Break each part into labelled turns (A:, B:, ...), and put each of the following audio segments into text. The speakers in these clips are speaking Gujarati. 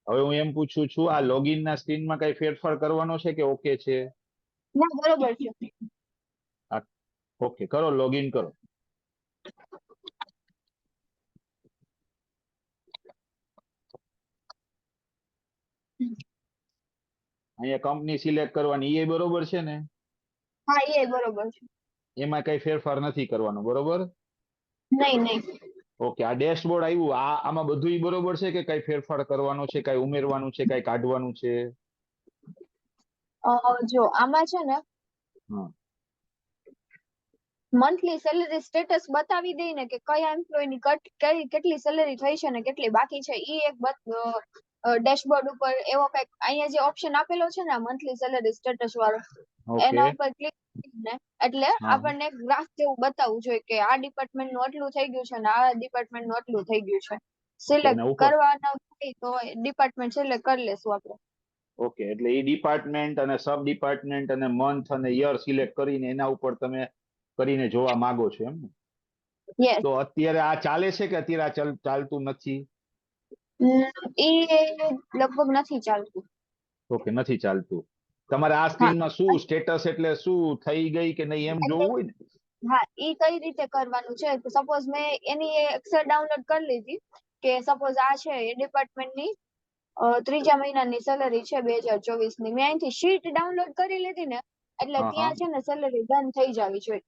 A: હવે હું એમ પૂછું છું, આ લોગિન ના સ્ક્રીનમાં કઈ ફેરફાર કરવાનો છે કે ઓકે છે?
B: ના બરોબર છે.
A: ઓકે કરો, લોગિન કરો. અહીંયા કંપની સિલેક્ટ કરવાની, એ બરોબર છે ને?
B: હા એ બરોબર છે.
A: એમાં કઈ ફેરફાર નથી કરવાનો, બરોબર?
B: નહીં નહીં.
A: ઓકે, આ ડેશબોર્ડ આવ્યું, આમાં બધું બરોબર છે કે કઈ ફેરફાર કરવાનો છે, કઈ ઉમેરવાનું છે, કઈ કાઢવાનું છે?
B: જો આમાં છે ને
A: હા.
B: મંથલી સેલરી સ્ટેટસ બતાવી દઈ ને કે કયા એમ્પ્લોય ની કેટલી સેલરી થઈ છે ને કેટલી બાકી છે, ઈ એક ડેશબોર્ડ ઉપર એવો કઈક અહીંયા જે ઓપ્શન આપેલો છે ને મંથલી સેલરી સ્ટેટસ વાળો,
A: ઓકે.
B: એના ઉપર ક્લિક કરીને એટલે
A: હા.
B: આપણને ગ્રાફ જેવું બતાવવું જોઈએ કે આ ડિપાર્ટમેન્ટ નું આટલું થઈ ગયું છે ને આ ડિપાર્ટમેન્ટ નું આટલું થઈ ગયું છે.
A: ઓકે, અને
B: સિલેક્ટ
A: ઉપર
B: કરવાના હોય તો ડિપાર્ટમેન્ટ સિલેક્ટ કરી લેશું આપણે.
A: ઓકે, એટલે એ ડિપાર્ટમેન્ટ અને સબ ડિપાર્ટમેન્ટ અને મંથ અને યર સિલેક્ટ કરીને એના ઉપર તમે કરીને જોવા માંગો છો એમ ને?
B: યસ.
A: તો અત્યારે આ ચાલે છે કે અત્યારે આ ચાલતું નથી?
B: એ લગભગ નથી ચાલતું.
A: ઓકે, નથી ચાલતું. તમારે આ
B: હા
A: સ્ક્રીનમાં શું સ્ટેટસ એટલે શું થઈ ગઈ કે નહીં એમ
B: એટલે
A: જોવું હોય ને?
B: હા એ કઈ રીતે કરવાનું છે, સપોઝ મેં એની એક્સેલ ડાઉનલોડ કરી લીધી કે સપોઝ આ છે એ ડિપાર્ટમેન્ટની ત્રીજા મહિનાની સેલરી છે 2024 ની, મેં અહીંથી શીટ ડાઉનલોડ કરી લીધી ને એટલે
A: હા હા.
B: ત્યાં છે ને સેલરી ડન થઈ જવી જોઈએ.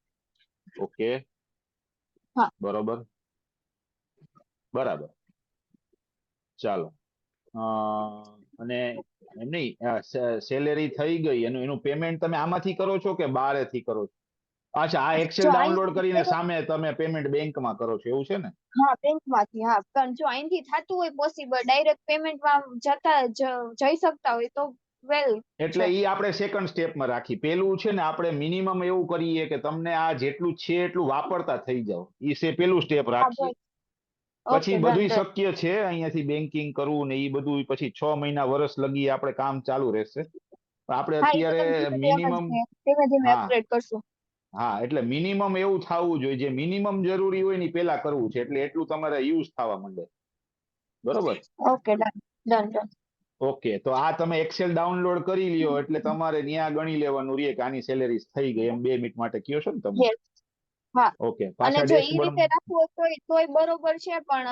A: ઓકે.
B: હા.
A: બરોબર. બરાબર. ચાલો. અને એમ નહીં, સેલેરી થઈ ગઈ એનું પેમેન્ટ તમે આમાંથી કરો છો કે બારેથી કરો છો? અચ્છા, આ એક્સેલ
B: જો
A: ડાઉનલોડ કરીને
B: અહીંથી
A: સામે તમે પેમેન્ટ બેંકમાં કરો છો એવું છે ને?
B: હા બેંકમાંથી, હા પણ જો અહીંથી થતું હોય પોસિબલ ડાયરેક્ટ પેમેન્ટમાં જઈ શકતા હોય તો વેલ
A: એટલે
B: છે.
A: ઈ આપણે સેકન્ડ સ્ટેપમાં રાખી. પેલું છે ને આપણે મિનિમમ એવું કરીએ કે તમને આ જેટલું છે એટલું વાપરતા થઈ જાવ, ઈ પેલું સ્ટેપ
B: હા
A: રાખીએ.
B: બસ. ઓકે
A: પછી
B: ડન
A: બધું
B: ડન.
A: શક્ય છે અહીંયાથી બેન્કિંગ કરવું ને એ બધું પછી 6 મહિના વર્ષ લગી આપણે કામ ચાલુ રહેશે. આપણે
B: હા એ તો
A: અત્યારે
B: તમે કીધું એમ જ
A: મિનિમમ,
B: છે, ધીમે ધીમે
A: હા
B: અપગ્રેડ કરશું.
A: હા, એટલે મિનિમમ એવું થવું જોઈએ, જે મિનિમમ જરૂરી હોય ને પેલા કરવું છે એટલે એટલું તમારે યુઝ થવા માંડે, બરોબર?
B: Okay done done done.
A: Okay, તો આ તમે એક્સેલ ડાઉનલોડ કરી લ્યો એટલે તમારે ન્યા ગણી લેવાનું રે કે આની સેલેરી થઈ ગઈ એમ 2 મિનિટ માટે કયો છો ને તમે?
B: યસ. હા
A: ઓકે,
B: અને
A: પાછા
B: જો ઈ રીતે
A: ડેશબોર્ડ.
B: રાખવું હોય તોય બરોબર છે, પણ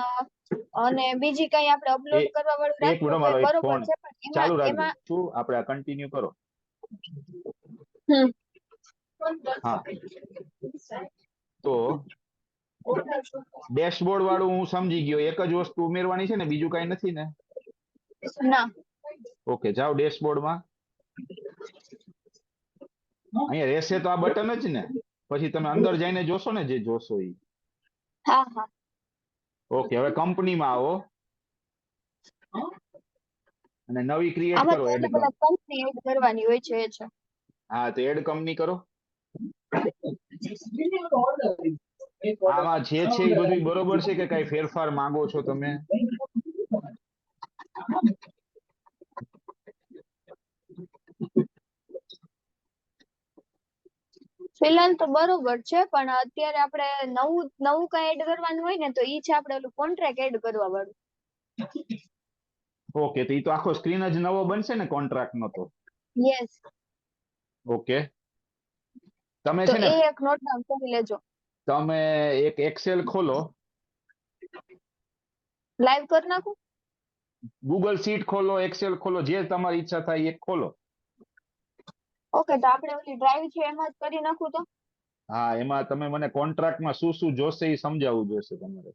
B: અને બીજી કઈ આપણે અપલોડ કરવા વાળું
A: એક
B: રાખવું
A: મિનિટ,
B: હોય
A: મારો
B: તોય
A: એક
B: બરોબર
A: ફોન
B: છે, પણ એમાં
A: ચાલુ રાખજો.
B: એમાં
A: શું આપણે આ કન્ટિન્યુ કરો?
B: હમ
A: હા. તો ડેશબોર્ડ વાળું હું સમજી ગયો, એક જ વસ્તુ ઉમેરવાની છે ને, બીજું કઈ નથી ને?
B: ના.
A: ઓકે, જાઓ ડેશબોર્ડમાં. અહીંયા રહેશે તો આ બટન જ ને, પછી તમે અંદર જઈને જોશો ને જે જોશો એ.
B: હા હા.
A: ઓકે, હવે કંપનીમાં આવો અને નવી ક્રિએટ
B: આમાં
A: કરો,
B: તો
A: એડ
B: એટલે બધા કંપની એડ કરવાની હોય છે એ છે.
A: હા, તો એડ કંપની કરો. આમાં જે છે એ બધું બરોબર છે કે કઈ ફેરફાર માંગો છો તમે?
B: ફિલહાલ તો બરોબર છે, પણ અત્યારે આપણે નવું નવું કઈ એડ કરવાનું હોય ને તો ઈ છે આપણે ઓલું કોન્ટ્રાક્ટ એડ કરવા વાળું.
A: ઓકે, તો એ તો આખો સ્ક્રીન જ નવો બનશે ને કોન્ટ્રાક્ટ નો તો?
B: યસ.
A: ઓકે, તમે
B: તો
A: છે ને,
B: એ એક નોટ ડાઉન કરી લેજો.
A: તમે એક એક્સેલ ખોલો,
B: લાઈવ કરી નાખું?
A: ગૂગલ શીટ ખોલો, એક્સેલ ખોલો, જે તમારી ઈચ્છા થાય એ ખોલો.
B: ઓકે, તો આપણે ઓલી ડ્રાઈવ છે એમાં જ કરી નાખું તો?
A: હા, એમાં તમે મને કોન્ટ્રાક્ટમાં શું શું જોશે એ સમજાવવું જોશે તમારે.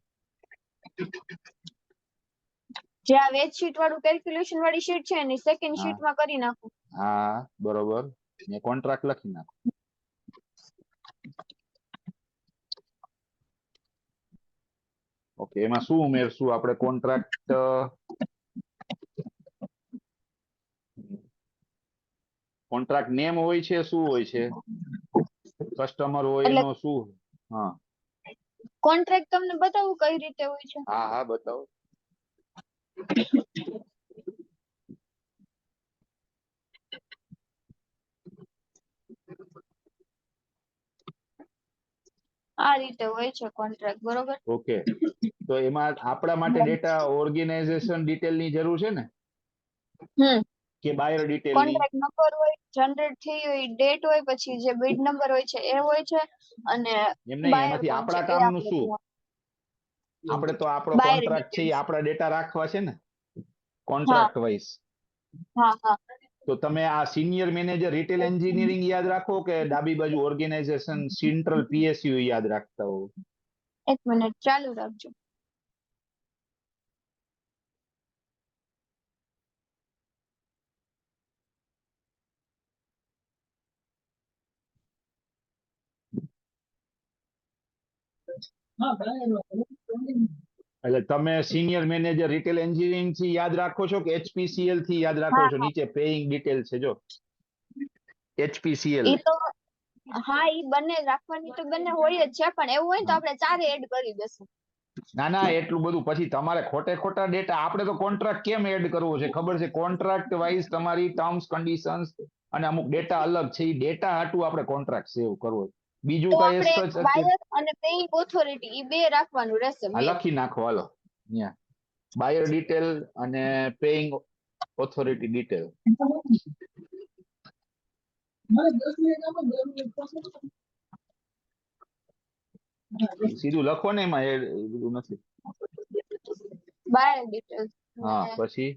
B: જે આ વેજ શીટ વાળું કેલ્ક્યુલેશન વાળી શીટ છે એની સેકન્ડ
A: હા
B: શીટમાં કરી નાખું.
A: હા, બરોબર. ને કોન્ટ્રાક્ટ લખી નાખો. ઓકે, એમાં શું ઉમેરશું આપણે? કોન્ટ્રાક્ટ કોન્ટ્રાક્ટ નેમ હોય છે, શું હોય છે? કસ્ટમર હોય
B: એટલે
A: એનો શું? હા
B: કોન્ટ્રાક્ટ તમને બતાવું કઈ રીતે હોય છે.
A: હા હા, બતાવો.
B: આ રીતે હોય છે કોન્ટ્રાક્ટ, બરોબર?
A: ઓકે, તો એમાં આપણા માટે ડેટા ઓર્ગેનાઇઝેશન ડિટેલની જરૂર છે ને? કે બાયર ડિટેલ ની?
B: કોન્ટ્રાક્ટ નંબર હોય, જનરેટ થઈ હોય, ડેટ હોય, પછી જે બિડ નંબર હોય છે એ હોય છે, અને
A: એમ નહીં,
B: બાયર
A: એમાંથી
B: કોણ છે
A: આપણા
B: એ
A: કામનું
B: આપણે
A: શું? આપણે તો આપણો
B: બાયર
A: કોન્ટ્રાક્ટ છે એ
B: ડિટેલ્સ.
A: આપણા ડેટા રાખવા છે ને,
B: હા
A: કોન્ટ્રાક્ટ વાઇઝ.
B: હા હા.
A: તો તમે આ સિનિયર મેનેજર રિટેલ એન્જિનિયરિંગ યાદ રાખો કે ડાબી બાજુ ઓર્ગેનાઇઝેશન સેન્ટ્રલ પીએસયુ યાદ રાખતા હો?
B: એક મિનિટ ચાલુ રાખજો.
A: એટલે તમે સિનિયર મેનેજર રિટેલ એન્જિનિયરિંગ થી યાદ રાખો છો કે એચપીસીએલ થી યાદ રાખો
B: હા
A: છો?
B: હા.
A: નીચે પેઇંગ ડિટેલ છે જો, એચપીસીએલ.
B: ઈ તો હા, ઈ બંને રાખવાની તો બંને હોય જ છે, પણ એવું હોય ને તો આપણે ચારે એડ કરી દેશું.
A: ના ના, એટલું બધું પછી તમારે ખોટે ખોટા ડેટા. આપણે તો કોન્ટ્રાક્ટ કેમ એડ કરવો છે ખબર છે? કોન્ટ્રાક્ટ વાઇઝ તમારી ટર્મ્સ કન્ડિશન્સ અને અમુક ડેટા અલગ છે, એ ડેટા હાટું આપણે કોન્ટ્રાક્ટ સેવ કરવો. બીજું
B: તો
A: કઈ
B: આપણે એક
A: સચ
B: બાયર અને પેઇંગ ઓથોરિટી ઈ બે રાખવાનું રહેશે મેં.
A: લખી નાખો હાલો. ત્યાં બાયર ડિટેલ અને પેઇંગ ઓથોરિટી ડિટેલ. સીધું લખો ને, એમાં એ બધું નથી.
B: બાયર ડિટેલ્સ
A: હા,
B: અને
A: પછી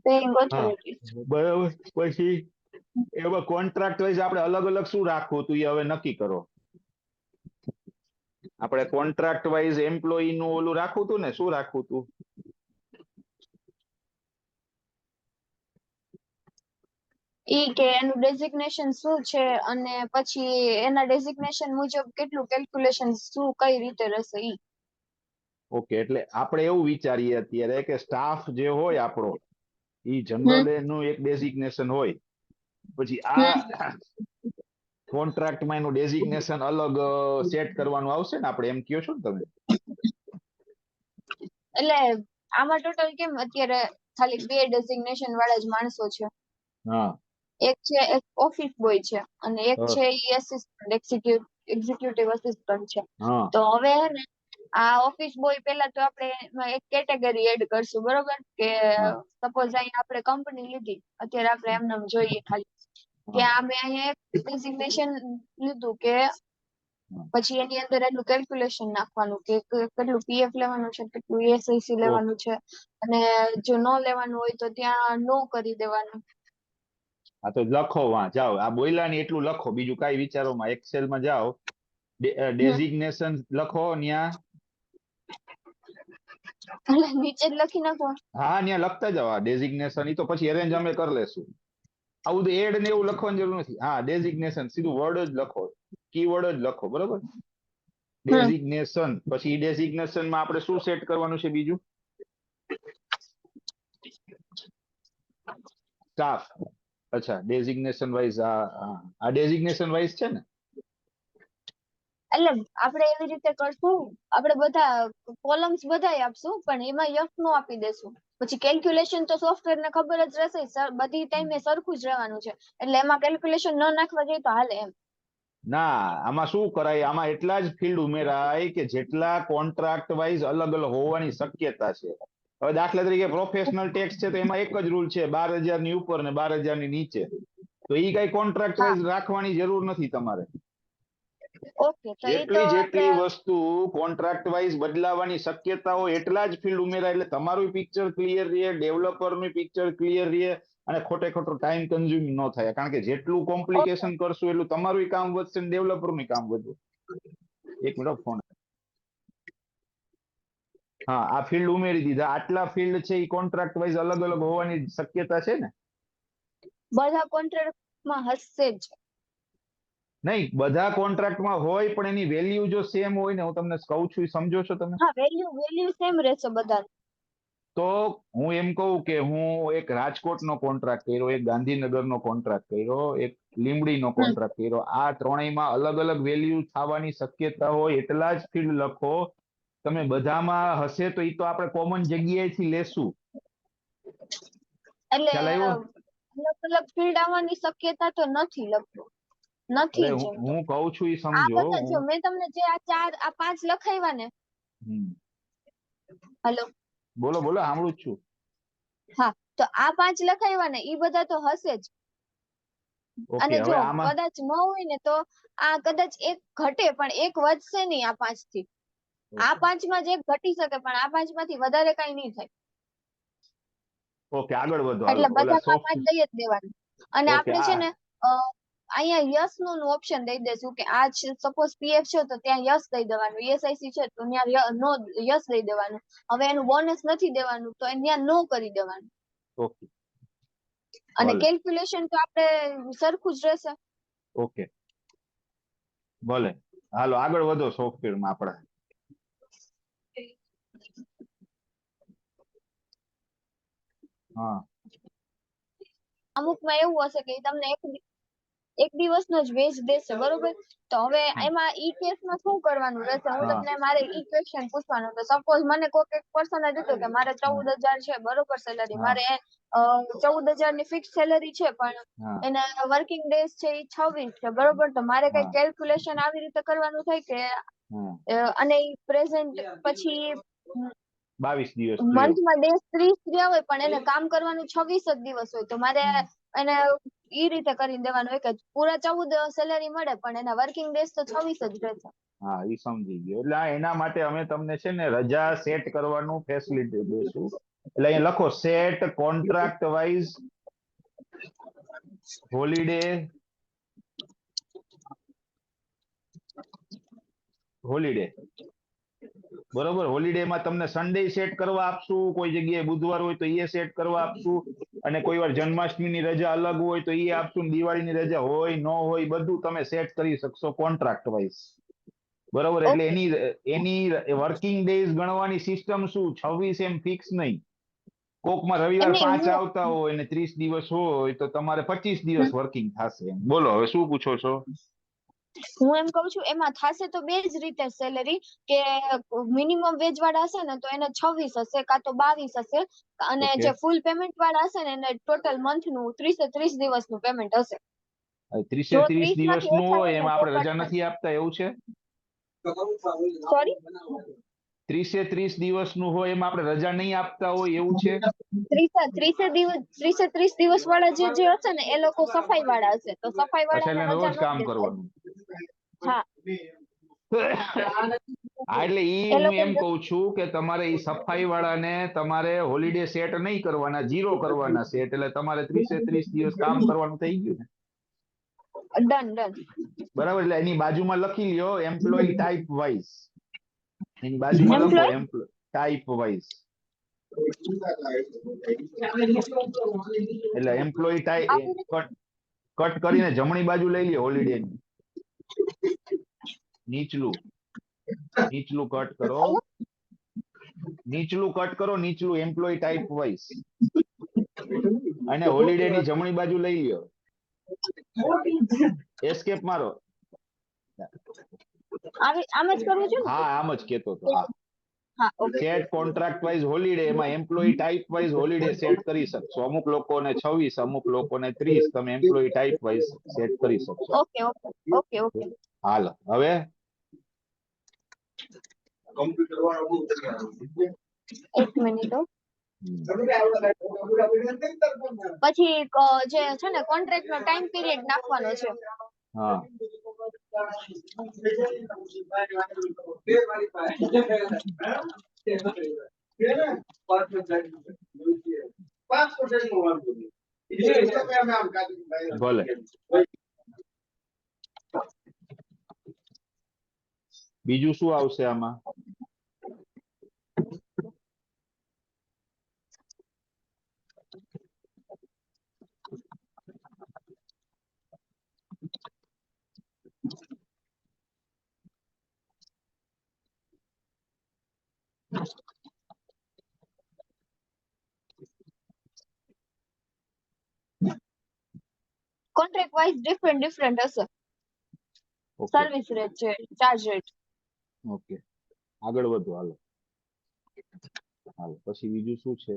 B: પેઇંગ
A: હા
B: ઓથોરિટી.
A: બરાબર. પછી એમાં કોન્ટ્રાક્ટ વાઇઝ આપણે અલગ અલગ શું રાખવું તું એ હવે નક્કી કરો. આપણે કોન્ટ્રાક્ટ વાઇઝ એમ્પ્લોયી નું ઓલું રાખવું તું ને, શું રાખવું તું?
B: ઈ કે એનું ડેઝિગ્નેશન શું છે, અને પછી એના ડેઝિગ્નેશન મુજબ કેટલું કેલ્ક્યુલેશન શું કઈ રીતે રહેશે ઈ.
A: ઓકે, એટલે આપણે એવું વિચારીએ અત્યારે કે સ્ટાફ જે હોય આપણો, ઈ
B: હમ
A: જનરલ નું એક ડેઝિગ્નેશન હોય, પછી
B: હમ.
A: આ કોન્ટ્રાક્ટમાં એનું ડેઝિગ્નેશન અલગ સેટ કરવાનું આવશે ને, આપણે એમ કહો છો ને તમે?
B: એટલે આમાં ટોટલ કેમ અત્યારે ખાલી બે ડેઝિગ્નેશન વાળા જ માણસો છે.
A: હા
B: એક છે એક ઓફિસ બોય છે, અને એક
A: હા
B: છે ઈ એસિસ્ટન્ટ એક્ઝિક્યુટિવ અસિસ્ટન્ટ છે.
A: હા
B: તો હવે હે ને આ ઓફિસ બોય પેલા તો આપણે એમાં એક કેટેગરી એડ કરશું, બરોબર? કે
A: હા
B: સપોઝ અહીં આપણે કંપની લીધી, અત્યારે આપણે એમને જોઈએ ખાલી કે
A: હા
B: અમે અહીંયા એક ડેઝિગ્નેશન લીધું કે
A: હા.
B: પછી એની અંદર એટલું કેલ્ક્યુલેશન નાખવાનું કે કેટલું પીએફ લેવાનું છે, કેટલું એસઆઈસી
A: ઓકે,
B: લેવાનું છે, અને જો ન લેવાનું હોય તો ત્યાં નો કરી દેવાનું.
A: આ તો લખો, વાં જાઓ, આ બોયલા ની એટલું લખો, બીજું કાંઈ વિચારોમાં. એક્સેલમાં જાઓ,
B: હમ.
A: ડેઝિગ્નેશન લખો ન્યા.
B: એટલે નીચે જ લખી નાખો.
A: હા, ન્યા લખતા જાઓ. આ ડેઝિગ્નેશન ઈ તો પછી અરેન્જ અમે કરી લેશું. આવું તો એડ ને એવું લખવાની જરૂર નથી. હા, ડેઝિગ્નેશન સીધું વર્ડ જ લખો, કીવર્ડ જ લખો, બરોબર?
B: હમ.
A: ડેઝિગ્નેશન. પછી ડેઝિગ્નેશનમાં આપણે શું સેટ કરવાનું છે બીજું? સ્ટાફ. અચ્છા, ડેઝિગ્નેશન વાઇઝ. આ ડેઝિગ્નેશન વાઇઝ છે ને?
B: એટલે આપણે એવી રીતે કરશું, આપણે બધા કોલમ્સ બધાય આપશું, પણ એમાં યસ નો આપી દેશું. પછી કેલ્ક્યુલેશન તો સોફ્ટવેર ને ખબર જ રહેશે, બધી ટાઈમે સરખું જ રહેવાનું છે, એટલે એમાં કેલ્ક્યુલેશન ન નાખવા જોઈએ તો હાલે એમ.
A: ના, આમાં શું કરાય? આમાં એટલા જ ફિલ્ડ ઉમેરાય કે જેટલા કોન્ટ્રાક્ટ વાઇઝ અલગ અલગ હોવાની શક્યતા છે. હવે દાખલા તરીકે પ્રોફેશનલ ટેક્સ છે, તો એમાં એક જ રૂલ છે, 12,000 ની ઉપર ને 12,000 ની નીચે. તો એ કઈ કોન્ટ્રાક્ટ
B: હા
A: વાઇઝ રાખવાની જરૂર નથી તમારે.
B: ઓકે, તો એ તો
A: જેટલી
B: આપણે
A: જેટલી વસ્તુ કોન્ટ્રાક્ટ વાઇઝ બદલાવાની શક્યતા હોય એટલા જ ફિલ્ડ ઉમેરાય, એટલે તમારું પિક્ચર ક્લિયર રહે, ડેવલપરનું પિક્ચર ક્લિયર રહે, અને ખોટે ખોટો ટાઈમ કન્ઝ્યુમિંગ ન થાય. કારણ કે જેટલું
B: ઓકે.
A: કોમ્પ્લિકેશન કરશું એટલું તમારું કામ વધશે ને ડેવલપરનું કામ વધશે. એક મિનિટ ફોન. હા, આ ફિલ્ડ ઉમેરી દીધા. આટલા ફિલ્ડ છે એ કોન્ટ્રાક્ટ વાઇઝ અલગ અલગ હોવાની શક્યતા છે ને?
B: બધા કોન્ટ્રાક્ટમાં હશે જ.
A: નહીં, બધા કોન્ટ્રાક્ટમાં હોય, પણ એની વેલ્યુ જો સેમ હોય ને, હું તમને કહું છું, એ સમજો છો તમે?
B: હા, વેલ્યુ સેમ રહેશે બધા.
A: તો હું એમ કહું કે હું એક રાજકોટનો કોન્ટ્રાક્ટ કર્યો, એક ગાંધીનગરનો કોન્ટ્રાક્ટ કર્યો, એક લીંબડીનો
B: હમ.
A: કોન્ટ્રાક્ટ કર્યો. આ ત્રણેયમાં અલગ અલગ વેલ્યુ થવાની શક્યતા હોય એટલા જ ફિલ્ડ લખો. તમે બધામાં હશે તો એ તો આપણે કોમન જગ્યાએથી લેશું.
B: એટલે
A: ખ્યાલ આવ્યો?
B: અલગ અલગ ફિલ્ડ આવવાની શક્યતા તો નથી લગતું,
A: અરે
B: નથી જ એમ તો.
A: હું કહું છું એ
B: આ
A: સમજો.
B: બધા જો મેં તમને જે આ પાંચ લખાવ્યા ને.
A: હમ.
B: હલો.
A: બોલો બોલો, સાંભળું જ છું.
B: હા, તો આ 5 લખાવ્યા ને ઈ બધા તો હશે જ.
A: ઓકે,
B: અને
A: હવે
B: જો
A: આમાં
B: કદાચ ન હોય ને તો આ કદાચ એક ઘટે પણ એક વધશે નહીં આ 5 થી. આ 5 માં જ એક ઘટી શકે પણ આ 5 માંથી વધારે કઈ નહીં થાય.
A: ઓકે, આગળ વધો, હાલો.
B: એટલે
A: ઓલા
B: બધામાં 5
A: સોફ્ટ.
B: દઈ જ દેવાનું. અને
A: ઓકે,
B: આપણે છે ને અહીંયા યસ નું ઓપ્શન દઈ દેશું કે આ સપોઝ પીએફ છે તો ત્યાં યસ દઈ દેવાનું, ઈએસઆઈસી છે તો ત્યાં નો યસ દઈ દેવાનું. હવે એનું બોનસ નથી દેવાનું તો ત્યાં નો કરી દેવાનું.
A: ઓકે,
B: અને
A: ભલે.
B: કેલ્ક્યુલેશન તો આપણે સરખું જ રહેશે.
A: ઓકે, ભલે. હાલો, આગળ વધો સોફ્ટવેરમાં આપણે. હા.
B: અમુકમાં એવું હશે કે ઈ તમને એક દિવસનો જ વેજ દેશે, બરોબર? તો હવે એમાં ઈ કેસમાં શું કરવાનું રહેશે? હું
A: હા.
B: તમને મારે ઈ ક્વેશ્ચન પૂછવાનો તો સપોઝ મને કોઈક એક પર્સન દીધું કે મારે
A: હા.
B: 14,000 છે, બરોબર સેલરી,
A: હા.
B: મારે 14,000 ની ફિક્સ સેલરી છે, પણ
A: હા.
B: એના વર્કિંગ ડેઝ છે ઈ 26 છે, બરોબર? તો મારે કઈ
A: હા.
B: કેલ્ક્યુલેશન આવી રીતે કરવાનું થાય કે
A: હા.
B: અને ઈ પ્રેઝન્ટ પછી
A: 22 દિવસ થયો.
B: મંથમાં ડેઝ 30 રહ્યા હોય પણ એને કામ કરવાનું 26 જ દિવસ હોય, તો મારે એને ઈ રીતે કરી દેવાનું હોય કે પૂરા 14 સેલરી મળે પણ એના વર્કિંગ ડેઝ તો 26 જ રહેશે.
A: હા, એ સમજી ગયો. એટલે એના માટે અમે તમને છે ને રજા સેટ કરવાનું ફેસિલિટી દઈશું. એટલે અહીંયા લખો set contract wise holiday holiday બરોબર. હોલિડેમાં તમને સન્ડે સેટ કરવા આપશું, કોઈ જગ્યાએ બુધવાર હોય તો એ સેટ કરવા આપશું, અને કોઈ વાર જન્માષ્ટમીની રજા અલગ હોય તો એ આપશું, દિવાળીની રજા હોય ન હોય બધું તમે સેટ કરી શકશો કોન્ટ્રાક્ટ વાઇઝ. બરોબર. એટલે
B: ઓકે.
A: એની વર્કિંગ ડેઝ ગણવાની સિસ્ટમ શું, 26 એમ ફિક્સ નહીં. કોકમાં રવિવાર
B: એમની
A: 5
B: હું
A: આવતા હોય ને 30 દિવસ હોય તો તમારે 25 દિવસ વર્કિંગ થશે. બોલો, હવે શું પૂછો છો?
B: હું એમ કહું છું એમાં થશે તો બે જ રીતે સેલેરી, કે મિનિમમ વેજ વાળા હશે ને તો એને 26 હશે કાં તો 22 હશે, અને
A: ઓકે.
B: જે ફૂલ પેમેન્ટ વાળા હશે ને એને ટોટલ મંથ નું 30 દિવસનું પેમેન્ટ હશે.
A: 30
B: જો
A: 30
B: 30 માંથી
A: દિવસનું
B: ઓછા
A: હોય
B: હોય ને
A: એમાં
B: તો
A: આપણે
B: કટ
A: રજા
B: થાય.
A: નથી આપતા એવું છે?
B: સોરી?
A: 30 દિવસનું હોય એમાં આપણે રજા નહીં આપતા હોય એવું છે?
B: 30 દિવસ વાળા જે હશે ને એ લોકો સફાઈ વાળા હશે, તો સફાઈ
A: અચ્છા,
B: વાળાને
A: એટલે
B: રજા
A: રોજ
B: ન
A: કામ
B: દેવાય.
A: કરવાનું.
B: હા.
A: હા, એટલે
B: એ
A: હું
B: લોકો
A: એમ કઉ છું કે તમારે ઈ સફાઈ વાળાને તમારે હોલિડે સેટ નહીં કરવાના, 0 કરવાના સેટ. એટલે તમારે 30 દિવસ કામ કરવાનું થઈ ગયું ને.
B: Done done.
A: બરાબર. એટલે એની બાજુમાં લખી લ્યો એમ્પ્લોય ટાઈપ વાઇઝ. એની બાજુમાં લખો
B: એમ્પ્લોય
A: એમ્પ્લોય ટાઈપ વાઇઝ. એટલે એમ્પ્લોય
B: આવી
A: ટાઈપ
B: રીતે.
A: કટ કરીને જમણી બાજુ લઈ લ્યો હોલિડે ની. નીચલું નીચલું કટ કરો. નીચલું એમ્પ્લોય ટાઈપ વાઇઝ, અને હોલિડે ની જમણી બાજુ લઈ લ્યો. એસ્કેપ મારો.
B: આમ જ કરવું છે ને?
A: હા, આમ જ કેતો તો. હા.
B: હા, okay.
A: Set contract wise holiday, એમાં employee type wise holiday set કરી શકશો. અમુક લોકોને 26, અમુક લોકોને 30, તમે એમ્પ્લોય ટાઈપ વાઇઝ સેટ કરી શકશો.
B: Okay okay okay okay.
A: Hello, હવે
B: એક મિનિટ હો. પછી જે છે ને કોન્ટ્રાક્ટ નો ટાઈમ પીરિયડ નાખવાનો છે.
A: હા. ભલે. બીજું શું આવશે આમાં?
B: કોન્ટ્રાક્ટ વાઇઝ ડિફરન્ટ હશે.
A: ઓકે.
B: સર્વિસ રેટ છે, ચાર્જ રેટ.
A: ઓકે, આગળ વધો. હાલો. હાલો, પછી બીજું શું છે?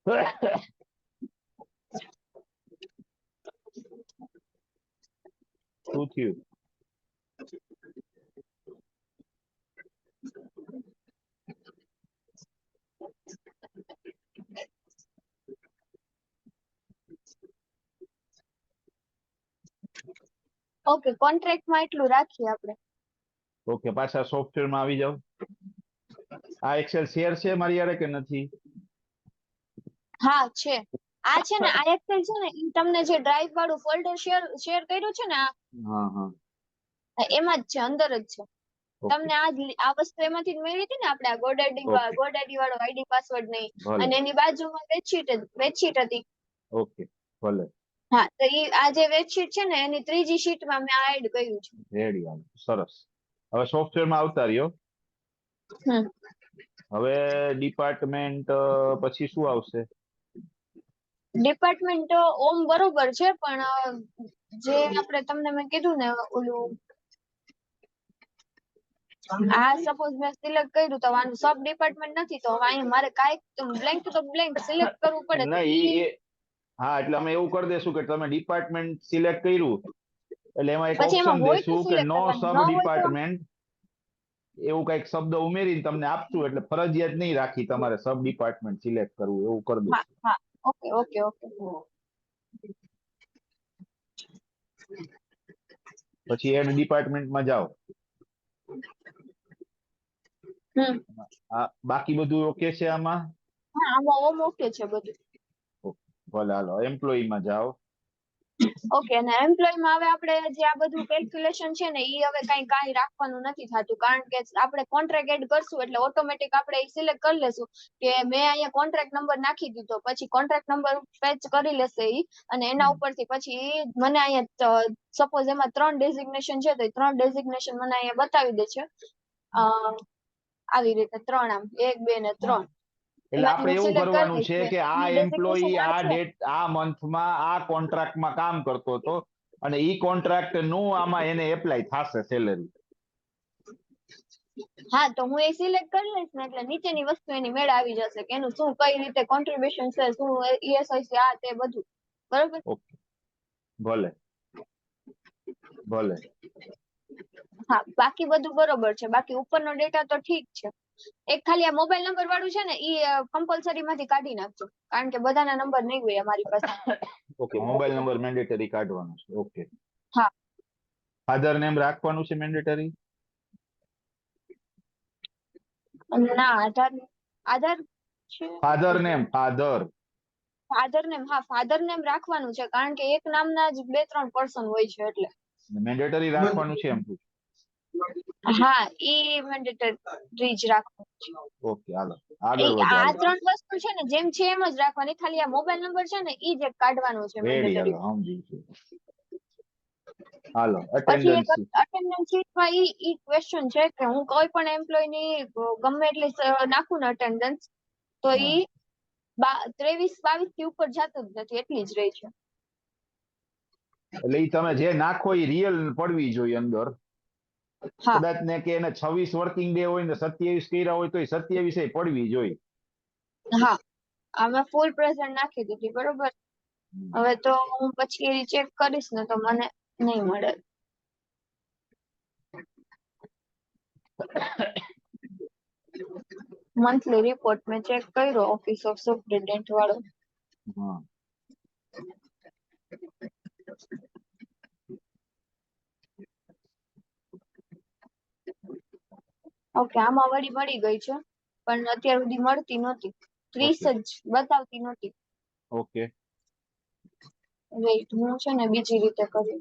A: શું થયું?
B: ઓકે, કોન્ટ્રાક્ટમાં એટલું રાખીએ આપણે.
A: ઓકે, પાછા સોફ્ટવેરમાં આવી જાવ. આ એક્સેલ શેર છે મારી યારે કે નથી?
B: હા છે. આ છે ને, આ એક્સેલ છે ને, ઈ તમને જે ડ્રાઈવ વાળું ફોલ્ડર શેર કર્યું છે ને,
A: હા હા,
B: એમાં જ છે, અંદર જ છે.
A: ઓકે
B: તમને આ વસ્તુ એમાંથી જ મળી હતી ને, આપણે આ GoDaddy
A: ઓકે,
B: GoDaddy વાળો આઈડી પાસવર્ડ નહીં,
A: ભલે,
B: અને એની બાજુમાં વેબશીટ હતી.
A: ઓકે ભલે,
B: હા, તો ઈ આ જે વેબશીટ છે ને, એની ત્રીજી શીટમાં મેં આ એડ કર્યું છે.
A: રેડી, હાલો, સરસ. હવે સોફ્ટવેરમાં આવતા રહ્યો.
B: હમ
A: હવે ડિપાર્ટમેન્ટ પછી શું આવશે?
B: ડિપાર્ટમેન્ટ ઓમ બરોબર છે, પણ જે આપણે તમને મેં કીધું ને, ઓલું આ સપોઝ મેં સિલેક્ટ કર્યું તો આનું સબ ડિપાર્ટમેન્ટ નથી, તો હવે અહીંયા મારે કાંઈક બ્લેન્ક તો બ્લેન્ક સિલેક્ટ કરવું પડે. તો
A: નહીં,
B: ઈ
A: હા, એટલે અમે એવું કરી દેશું કે તમે ડિપાર્ટમેન્ટ સિલેક્ટ કર્યું એટલે એમાં એક
B: પછી એમાં
A: ઓપ્શન
B: હોય તો
A: દેશું કે
B: સિલેક્ટ
A: નો
B: કરવાનું,
A: સબ
B: ન હોય તો
A: ડિપાર્ટમેન્ટ, એવું કઈક શબ્દ ઉમેરીને તમને આપશું, એટલે ફરજિયાત નહીં રાખી તમારે સબ ડિપાર્ટમેન્ટ સિલેક્ટ કરવું, એવું કરી
B: હા
A: દઈશું.
B: હા, ઓકે ઓકે ઓકે.
A: પછી એડ ડિપાર્ટમેન્ટમાં જાઓ.
B: હમ
A: બાકી બધું ઓકે છે આમાં?
B: હા, આમાં ઓમ ઓકે છે બધું.
A: ભલે, હાલો એમ્પ્લોયીમાં જાઓ.
B: ઓકે, અને એમ્પ્લોયમાં હવે આપણે જે આ બધું કેલ્ક્યુલેશન છે ને, ઈ હવે કાંઈ રાખવાનું નથી થતું, કારણ કે આપણે કોન્ટ્રાક્ટ એડ કરશું એટલે ઓટોમેટિક આપણે ઈ સિલેક્ટ કરી લેશું કે મેં અહીંયા કોન્ટ્રાક્ટ નંબર નાખી દીધો, પછી કોન્ટ્રાક્ટ નંબર ફેચ કરી લેશે ઈ, અને એના ઉપરથી પછી ઈ મને અહીંયા સપોઝ એમાં 3 ડેઝિગ્નેશન છે, તો એ 3 ડેઝિગ્નેશન મને અહીંયા બતાવી દે છે. આવી રીતે 3 આમ 1 2 ને 3.
A: એટલે આપણે એવું કરવાનું છે કે આ
B: આની
A: એમ્પ્લોયી
B: ડેઝિગ્નેશન
A: આ
B: છે.
A: ડેટ આ મંથમાં આ કોન્ટ્રાક્ટમાં કામ કરતો હતો અને ઈ કોન્ટ્રાક્ટ નું આમાં એને એપ્લાય થશે સેલેરી.
B: હા, તો હું એ સિલેક્ટ કરી લઈશ ને, એટલે નીચેની વસ્તુ એની મેળ આવી જશે કે એનું શું કઈ રીતે કોન્ટ્રીબ્યુશન છે, શું ESIC આ તે બધું. બરોબર.
A: ઓકે, ભલે ભલે.
B: હા, બાકી બધું બરોબર છે. બાકી ઉપરનો ડેટા તો ઠીક છે. એક ખાલી આ મોબાઈલ નંબર વાળું છે ને, ઈ કમ્પલસરી માંથી કાઢી નાખજો, કારણ કે બધાના નંબર નહીં હોય અમારી પાસે.
A: ઓકે, મોબાઈલ નંબર મેન્ડેટરી કાઢવાનો છે. ઓકે.
B: હા.
A: ફાધર નેમ રાખવાનું છે મેન્ડેટરી?
B: ના, આધાર છે.
A: ફાધર નેમ,
B: ફાધર નેમ, હા, ફાધર નેમ રાખવાનું છે, કારણ કે એક નામના જ 2-3 પર્સન હોય છે એટલે.
A: મેન્ડેટરી રાખવાનું છે એમ પૂછું.
B: હા, ઈ મેન્ડેટરી જ રાખવાનું છે.
A: ઓકે, હાલો આગળ વધો.
B: આ
A: હાલો
B: 3 વસ્તુ છે ને, જેમ છે એમ જ રાખવાની, ખાલી આ મોબાઈલ નંબર છે ને, ઈ જ એક કાઢવાનું છે
A: રેડી,
B: મેન્ડેટરી.
A: હાલો સમજી ગયો. હાલો
B: પછી એક
A: અટેન્ડન્સ.
B: અટેન્ડન્સ શીટમાં ઈ ક્વેશ્ચન છે કે હું કોઈ પણ એમ્પ્લોય ની ગમે એટલી નાખું ને અટેન્ડન્સ, તો ઈ 23-22 થી ઉપર જતું જ નથી, એટલી જ રહી છે.
A: એટલે ઈ તમે જે નાખો એ રિયલ પડવી જોઈએ અંદર.
B: હા
A: કદાચ ને કે એને 26 વર્કિંગ ડે હોય ને 27 કર્યા હોય તો એ 27 પડવી જોઈએ.
B: હા, અમે ફૂલ પ્રેઝન્ટ નાખી દીધી, બરોબર. હવે તો હું પછી ચેક કરીશ ને તો મને નહીં મળે. મંથલી રિપોર્ટ મેં ચેક કર્યો, ઓફિસ ઓફ સુપ્રિન્ટેન્ડન્ટ વાળો.
A: હા.
B: ઓકે, આમાં વળી મળી ગઈ છે, પણ અત્યાર સુધી મળતી નહોતી. 30 જ બતાવતી નહોતી.
A: ઓકે.
B: વેઇટ, હું છે ને બીજી રીતે કરી.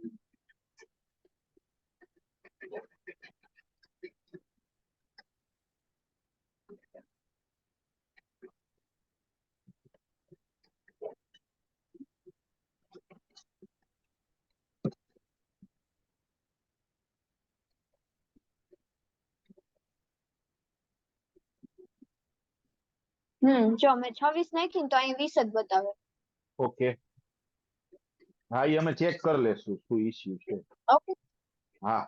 B: જો મેં 26 નાખી ને તો અહીં 20 જ બતાવે.
A: ઓકે, હા એ અમે ચેક કરી લેશું શું ઇશ્યુ છે.
B: ઓકે.
A: હા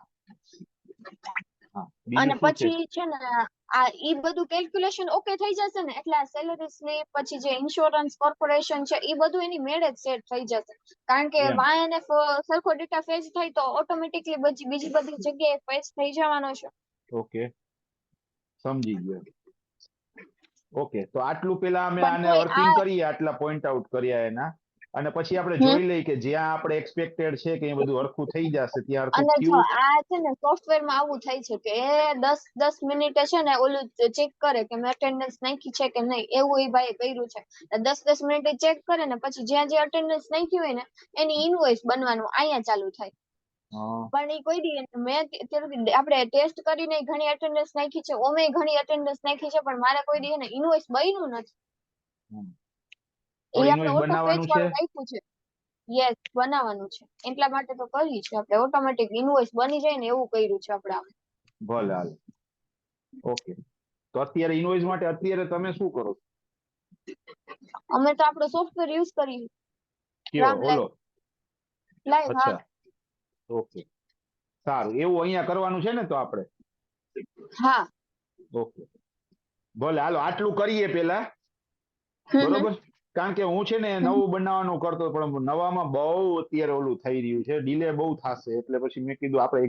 A: હા,
B: અને
A: બીજું શું છે?
B: પછી છે ને આ ઈ બધું કેલ્ક્યુલેશન ઓકે થઈ જશે ને એટલે આ સેલરી સ્લીપ પછી જે ઇન્સ્યોરન્સ કોર્પોરેશન છે ઈ બધું એની મેળે જ સેટ થઈ જશે. કારણ કે
A: એમ
B: વાયએનએફ સરખો ડેટા ફેચ થાય તો ઓટોમેટિકલી બીજી બધી જગ્યાએ ફેચ થઈ જવાનો છે.
A: ઓકે સમજી ગયો. ઓકે તો આટલું પેલા અમે
B: પણ
A: આને
B: તોય
A: વર્કિંગ
B: આ
A: કરીએ, આટલા પોઈન્ટ આઉટ કર્યા એના, અને પછી આપણે
B: હમ
A: જોઈ લઈએ કે જ્યાં આપણે એક્સપેક્ટેડ છે કે એ બધું હરખું થઈ જશે ત્યાં હરખું
B: અને જો
A: થયું.
B: આ છે ને સોફ્ટવેર માં આવું થાય છે કે એ 10 મિનિટે છે ને ઓલું ચેક કરે કે મેં અટેન્ડન્સ નાખી છે કે નહીં, એવું એ ભાઈ કર્યું છે. 10 મિનિટે ચેક કરે ને પછી જ્યાં જે અટેન્ડન્સ નાખી હોય ને એની ઇનવોઇસ બનવાનું અહીંયા ચાલુ થાય.
A: હા,
B: પણ એ કોઈ દી મેં અત્યાર સુધી આપણે ટેસ્ટ કરીને ઘણી અટેન્ડન્સ નાખી છે, ઓમે ઘણી અટેન્ડન્સ નાખી છે, પણ મારે કોઈ દી એને ઇનવોઇસ બન્યું નથી.
A: હમ.
B: એ
A: હવે
B: આપણે
A: ઇન્વોઇસ
B: ઓટો ફેચ
A: બનાવવાનું છે.
B: વાળું નાખ્યું છે. યસ બનાવવાનું છે, એટલા માટે તો કરી છે આપણે ઓટોમેટિક ઇનવોઇસ બની જાય ને એવું કર્યું છે આપણે આમ.
A: ભલે હાલ. ઓકે તો અત્યારે ઇન્વોઇસ માટે અત્યારે તમે શું કરો છો?
B: અમે તો આપણો સોફ્ટવેર યુઝ કરીએ
A: કયો
B: રામ
A: ઓલો?
B: લાઈવ હા.
A: અચ્છા ઓકે સારું, એવું અહીંયા કરવાનું છે ને તો આપણે.
B: હા.
A: ઓકે ભલે હાલો આટલું કરીએ પેલા,
B: હમ હમ.
A: બરોબર. કારણ કે હું છે ને
B: હમ.
A: નવું બનાવવાનું કરતો પણ નવામાં બહુ અત્યારે ઓલું થઈ રહ્યું છે, ડીલે બહુ થશે એટલે પછી મેં કીધું આપણે